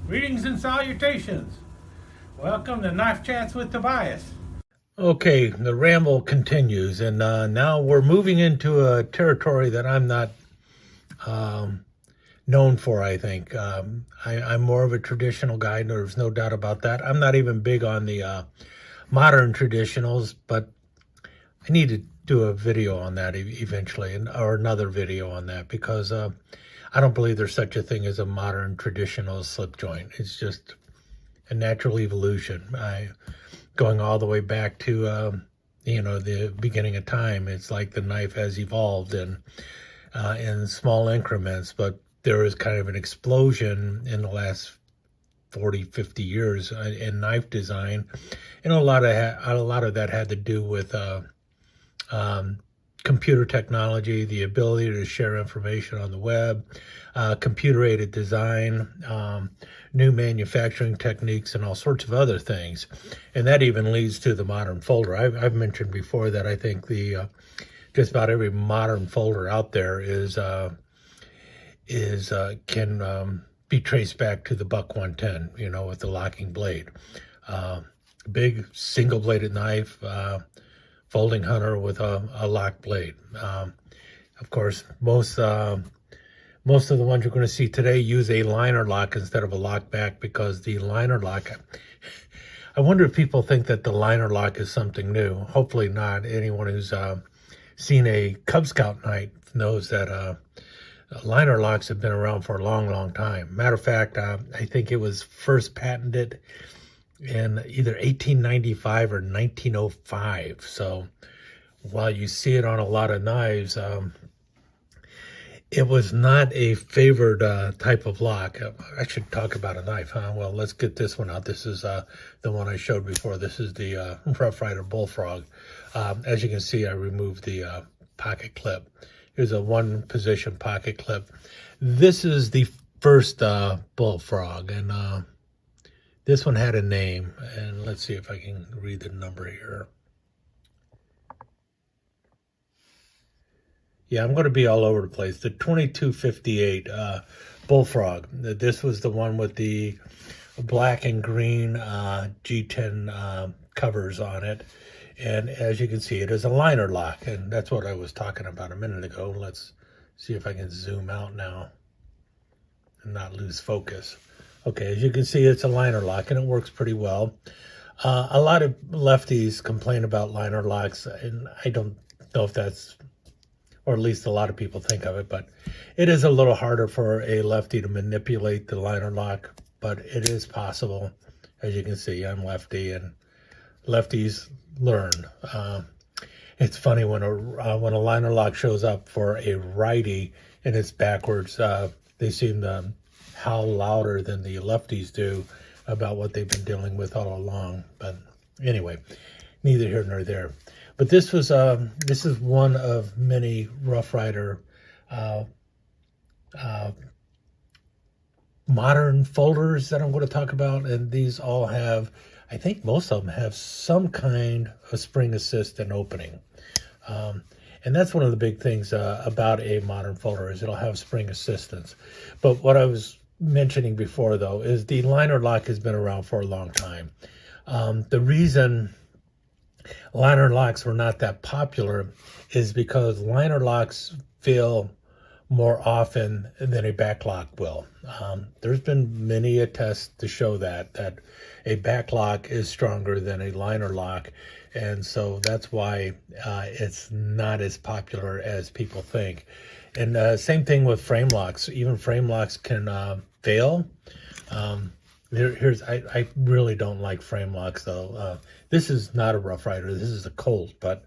Greetings and salutations. Welcome to Knife Chats with Tobias. Okay, the ramble continues, and now we're moving into a territory that I'm not known for, I think. I'm more of a traditional guy, there's no doubt about that. I'm not even big on the modern traditionals, but I need to do a video on that eventually, or another video on that, because I don't believe there's such a thing as a modern traditional slip joint. It's just a natural evolution. Going all the way back to the beginning of time. It's like the knife has evolved in small increments, but there was kind of an explosion in the last 40, 50 years in knife design, and a lot of that had to do with computer technology, the ability to share information on the web, computer-aided design, new manufacturing techniques, and all sorts of other things. And that even leads to the modern folder. I've mentioned before that I think just about every modern folder out there can be traced back to the Buck 110, with the locking blade. Big single-bladed knife, folding hunter with a lock blade. Of course, most of the ones you're going to see today use a liner lock instead of a lock back, because the liner lock, I wonder if people think that the liner lock is something new. Hopefully not. Anyone who's seen a Cub Scout night knows that liner locks have been around for a long, long time. Matter of fact, I think it was first patented in either 1895 or 1905. So while you see it on a lot of knives, it was not a favored type of lock. I should talk about a knife, huh? Well, let's get this one out. This is the one I showed before. This is the Rough Rider Bullfrog. As you can see, I removed the pocket clip. Here's a one-position pocket clip. This is the first Bullfrog, and this one had a name, and let's see if I can read the number here. Yeah, I'm going to be all over the place. The 2258 Bullfrog. This was the one with the black and green G10 covers on it. And as you can see, it is a liner lock, and that's what I was talking about a minute ago. Let's see if I can zoom out now and not lose focus. Okay, as you can see, it's a liner lock, and it works pretty well. A lot of lefties complain about liner locks, and I don't know if that's, or at least a lot of people think of it, but it is a little harder for a lefty to manipulate the liner lock, but it is possible. As you can see, I'm lefty, and lefties learn. It's funny when a liner lock shows up for a righty and it's backwards, they seem to howl louder than the lefties do about what they've been dealing with all along. But anyway, neither here nor there. But this is one of many Rough Rider modern folders that I'm going to talk about, and these all have, I think most of them have some kind of spring assist and opening. And that's one of the big things about a modern folder, is it'll have spring assistance. But what I was mentioning before, though, is the liner lock has been around for a long time. The reason liner locks were not that popular is because liner locks fail more often than a back lock will. There's been many a test to show that a back lock is stronger than a liner lock, and so that's why it's not as popular as people think. And same thing with frame locks. Even frame locks can fail. I really don't like frame locks, though. This is not a Rough Rider. This is a Colt, but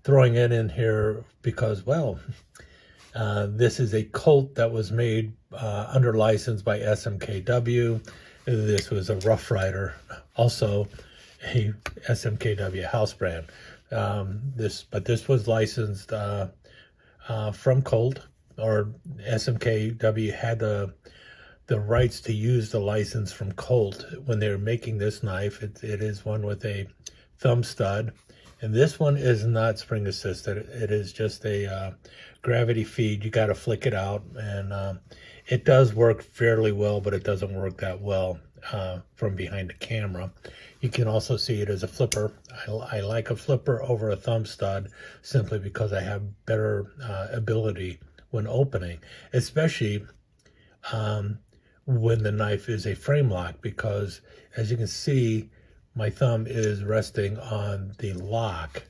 throwing it in here because, well, this is a Colt that was made under license by SMKW. This was a Rough Rider, also a SMKW house brand. This was licensed from Colt, or SMKW had the rights to use the license from Colt when they were making this knife. It is one with a thumb stud, And this one is not spring assisted. It is just a gravity feed. You got to flick it out, and it does work fairly well, but it doesn't work that well from behind the camera. You can also see it as a flipper. I like a flipper over a thumb stud simply because I have better ability when opening, especially when the knife is a frame lock, because as you can see, my thumb is resting on the lock.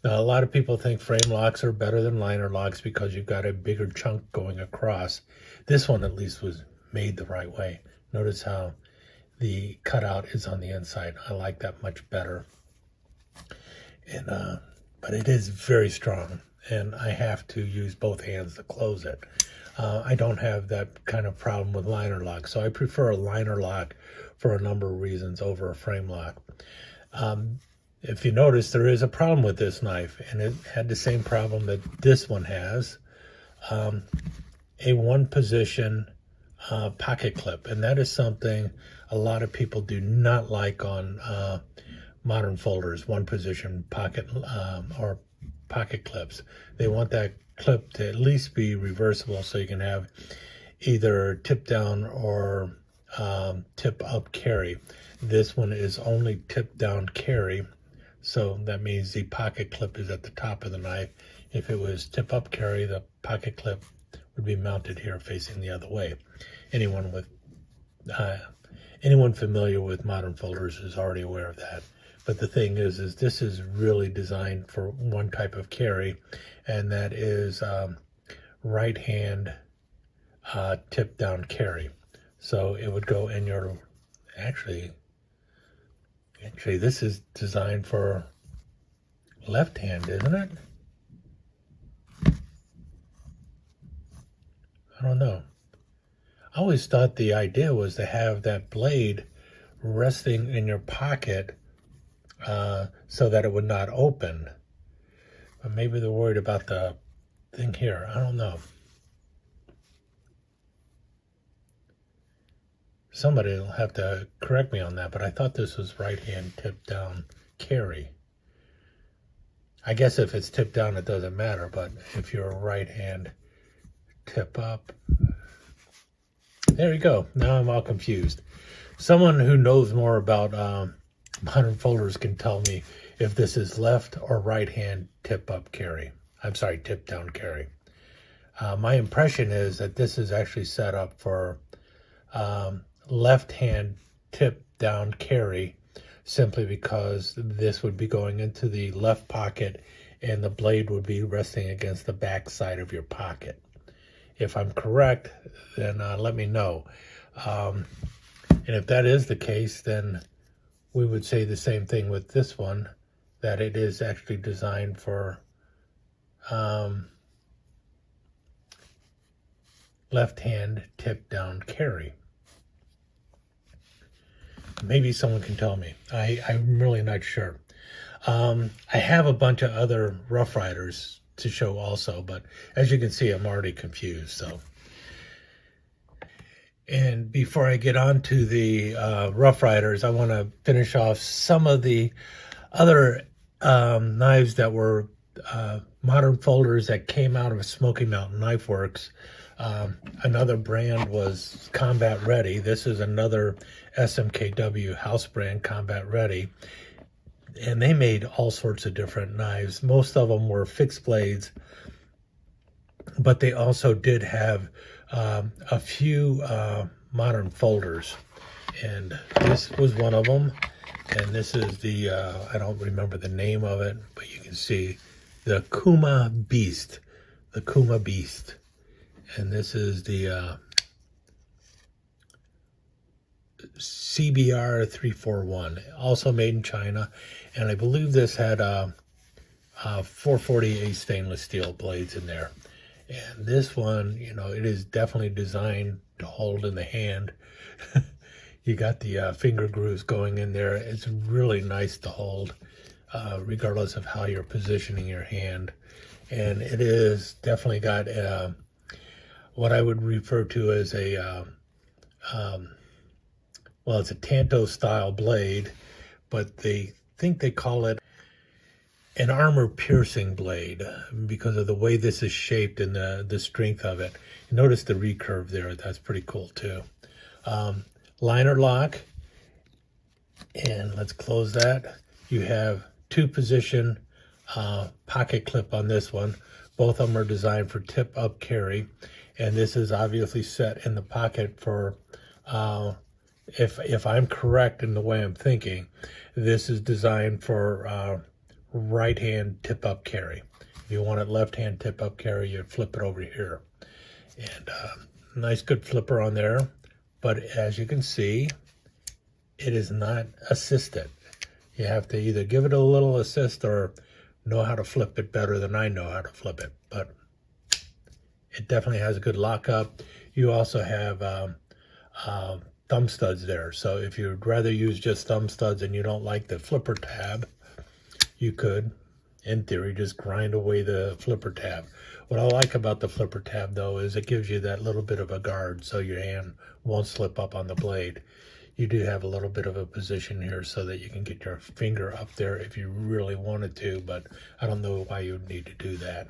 Now, a lot of people think frame locks are better than liner locks because you've got a bigger chunk going across. This one at least was made the right way. Notice how the cutout is on the inside. I like that much better. And but it is very strong, and I have to use both hands to close it. I don't have that kind of problem with liner lock, so I prefer a liner lock for a number of reasons over a frame lock. If you notice, there is a problem with this knife, and it had the same problem that this one has, a one position pocket clip, and that is something a lot of people do not like on modern folders, one position pocket or pocket clips. They want that clip to at least be reversible so you can have either tip down or tip up carry. This one is only tip down carry, so that means the pocket clip is at the top of the knife. If it was tip up carry, the pocket clip would be mounted here facing the other way. Anyone familiar with modern folders is already aware of that. But the thing is this is really designed for one type of carry, and that is right hand tip down carry. So it would go in your, actually this is designed for left hand, isn't it? I don't know. I always thought the idea was to have that blade resting in your pocket so that it would not open. But maybe they're worried about the thing here. I don't know. Somebody will have to correct me on that, but I thought this was right hand tip down carry. I guess if it's tip down, it doesn't matter, but if you're a right hand tip up, there you go. Now I'm all confused. Someone who knows more about modern folders can tell me if this is left or right hand tip up carry. I'm sorry, tip down carry. My impression is that this is actually set up for left hand tip down carry, simply because this would be going into the left pocket and the blade would be resting against the back side of your pocket. If I'm correct, then let me know. And if that is the case, then we would say the same thing with this one, that it is actually designed for left hand tip down carry. Maybe someone can tell me. I'm really not sure. I have a bunch of other Rough Riders to show also, but as you can see, I'm already confused. So, and before I get on to the Rough Riders, I want to finish off some of the other knives that were modern folders that came out of Smoky Mountain Knife Works. Another brand was Combat Ready. This is another SMKW house brand, Combat Ready. And they made all sorts of different knives. Most of them were fixed blades, but they also did have a few modern folders. And this was one of them. And this is the, I don't remember the name of it, but you can see the Kuma Beast. The Kuma Beast. And this is the CBR 341, also made in China. And I believe this had 440A stainless steel blades in there. And this one, you know, it is definitely designed to hold in the hand. You got the finger grooves going in there. It's really nice to hold, regardless of how you're positioning your hand. And it is definitely got what I would refer to as a, well, it's a Tanto style blade, but they think they call it an armor-piercing blade because of the way this is shaped and the strength of it. Notice the recurve there. That's pretty cool too. Liner lock, and let's close that. You have 2-position pocket clip on this one. Both of them are designed for tip-up carry, and this is obviously set in the pocket for, if I'm correct in the way I'm thinking, this is designed for right-hand tip-up carry. If you want it left-hand tip-up carry, you flip it over here. And nice good flipper on there, but as you can see, it is not assisted. You have to either give it a little assist or know how to flip it better than I know how to flip it, but it definitely has a good lockup. You also have thumb studs there, so if you'd rather use just thumb studs and you don't like the flipper tab, you could, in theory, just grind away the flipper tab. What I like about the flipper tab, though, is it gives you that little bit of a guard so your hand won't slip up on the blade. You do have a little bit of a position here so that you can get your finger up there if you really wanted to, but I don't know why you would need to do that.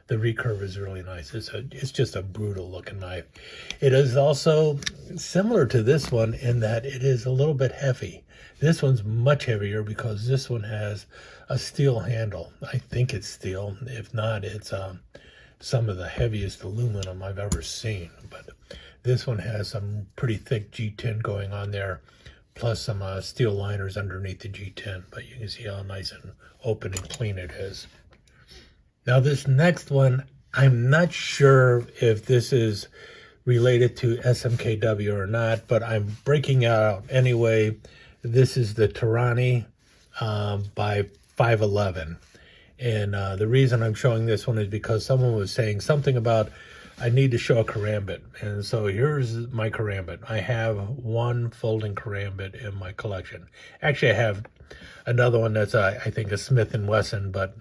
The recurve is really nice. It's just a brutal looking knife. It is also similar to this one in that it is a little bit heavy. This one's much heavier because this one has a steel handle. I think it's steel. If not, it's some of the heaviest aluminum I've ever seen. But this one has some pretty thick G10 going on there, plus some steel liners underneath the G10. But you can see how nice and open and clean it is. Now this next one, I'm not sure if this is related to SMKW or not, but I'm breaking out anyway. This is the Tyranny by 511. And the reason I'm showing this one is because someone was saying something about I need to show a karambit. And so here's my karambit. I have one folding karambit in my collection. Actually, I have another one that's, I think, a Smith & Wesson, but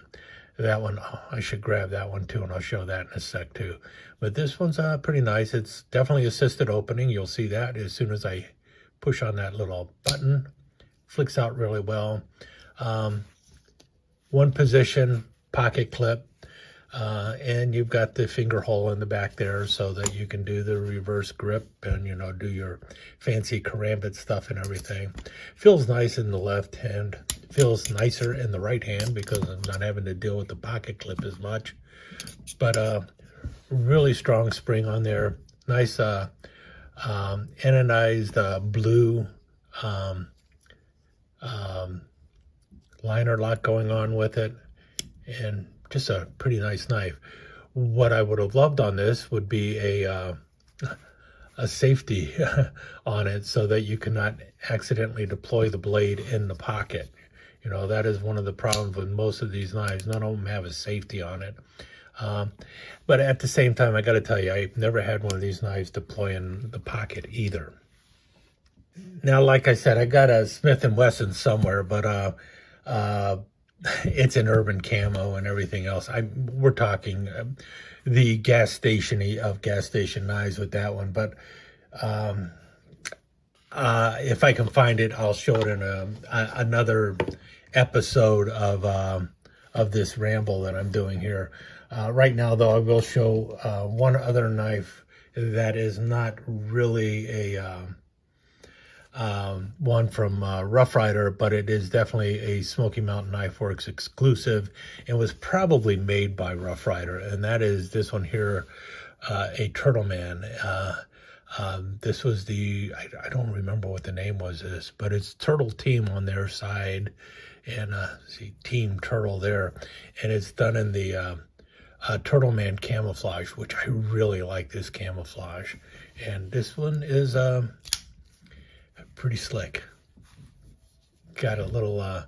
that one, oh, I should grab that one too, and I'll show that in a sec too. But this one's pretty nice. It's definitely assisted opening. You'll see that as soon as I push on that little button. Flicks out really well. One position pocket clip. And you've got the finger hole in the back there so that you can do the reverse grip and, you know, do your fancy karambit stuff and everything. Feels nice in the left hand. Feels nicer in the right hand because I'm not having to deal with the pocket clip as much. But really strong spring on there. Nice anodized blue liner lock going on with it. And just a pretty nice knife. What I would have loved on this would be a safety on it so that you cannot accidentally deploy the blade in the pocket. You know, that is one of the problems with most of these knives. None of them have a safety on it. But at the same time, I got to tell you, I've never had one of these knives deploy in the pocket either. Now, like I said, I got a Smith & Wesson somewhere, but it's an urban camo and everything else. We're talking the gas station-y of gas station knives with that one. But if I can find it, I'll show it in another episode of this ramble that I'm doing here. Right now, though, I will show one other knife that is not really a one from Rough Rider, but it is definitely a Smoky Mountain Knife Works exclusive and was probably made by Rough Rider, and that is this one here, a Turtle Man. This was the, I don't remember what the name was this, but it's Turtle Team on their side, and see Team Turtle there, and it's done in the Turtle Man camouflage, which I really like this camouflage, and this one is pretty slick. Got a little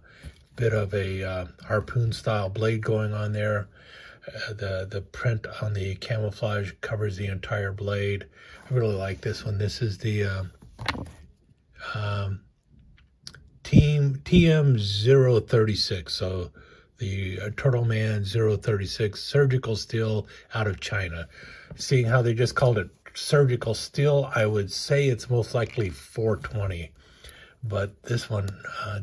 bit of a harpoon style blade going on there. The print on the camouflage covers the entire blade. I really like this one. This is the TM036, so the Turtle Man 036 surgical steel out of China. Seeing how they just called it surgical steel, I would say it's most likely 420, but this one,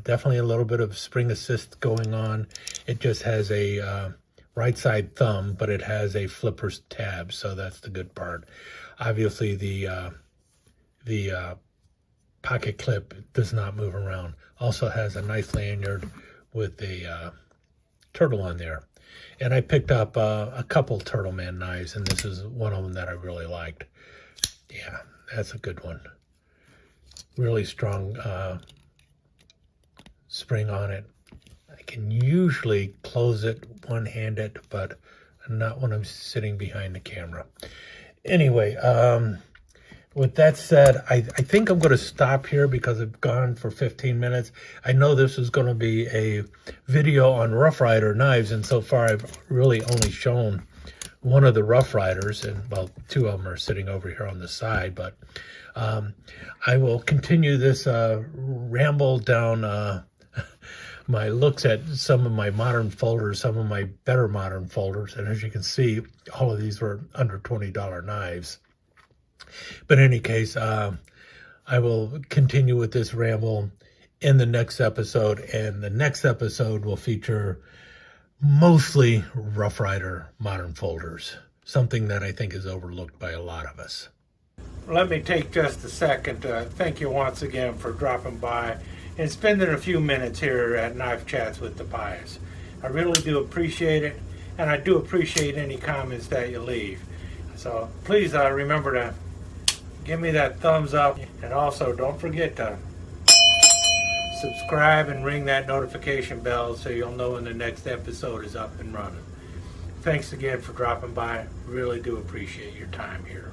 definitely a little bit of spring assist going on. It just has a right side thumb, but it has a flipper tab, so that's the good part. Obviously, the pocket clip does not move around. Also has a nice lanyard with a turtle on there. And I picked up a couple Turtle Man knives, and this is one of them that I really liked. Yeah, that's a good one. Really strong spring on it. I can usually close it one-handed, but not when I'm sitting behind the camera. Anyway, with that said, I think I'm going to stop here because I've gone for 15 minutes. I know this is going to be a video on Rough Rider knives, and so far I've really only shown one of the Rough Riders, and well, two of them are sitting over here on the side, but I will continue this ramble down my looks at some of my modern folders, some of my better modern folders, and as you can see, all of these were under $20 knives. But in any case, I will continue with this ramble in the next episode, and the next episode will feature mostly Rough Rider modern folders, something that I think is overlooked by a lot of us. Let me take just a second to thank you once again for dropping by and spending a few minutes here at Knife Chats with the Pious. I really do appreciate it, and I do appreciate any comments that you leave. So please remember to give me that thumbs up, and also don't forget to subscribe and ring that notification bell so you'll know when the next episode is up and running. Thanks again for dropping by. Really do appreciate your time here.